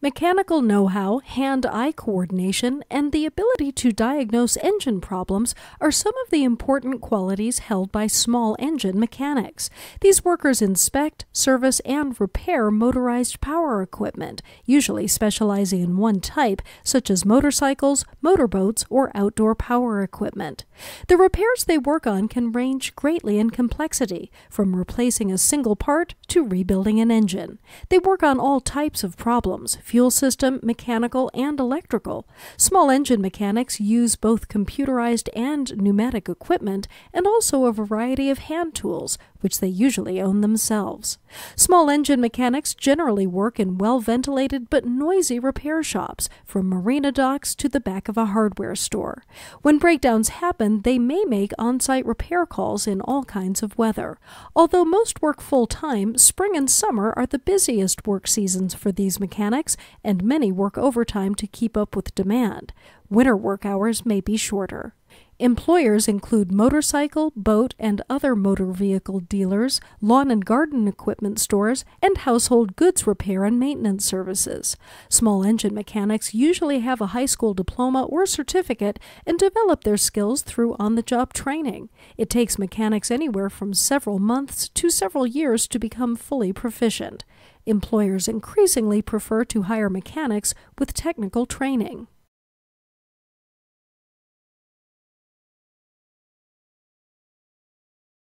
Mechanical know-how, hand-eye coordination, and the ability to diagnose engine problems are some of the important qualities held by small engine mechanics. These workers inspect, service, and repair motorized power equipment, usually specializing in one type, such as motorcycles, motorboats, or outdoor power equipment. The repairs they work on can range greatly in complexity, from replacing a single part to rebuilding an engine. They work on all types of problems: fuel system, mechanical, and electrical. Small engine mechanics use both computerized and pneumatic equipment, and also a variety of hand tools, which they usually own themselves. Small engine mechanics generally work in well-ventilated but noisy repair shops, from marina docks to the back of a hardware store. When breakdowns happen, they may make on-site repair calls in all kinds of weather. Although most work full-time, spring and summer are the busiest work seasons for these mechanics, and many work overtime to keep up with demand. Winter work hours may be shorter. Employers include motorcycle, boat, and other motor vehicle dealers, lawn and garden equipment stores, and household goods repair and maintenance services. Small engine mechanics usually have a high school diploma or certificate and develop their skills through on-the-job training. It takes mechanics anywhere from several months to several years to become fully proficient. Employers increasingly prefer to hire mechanics with technical training.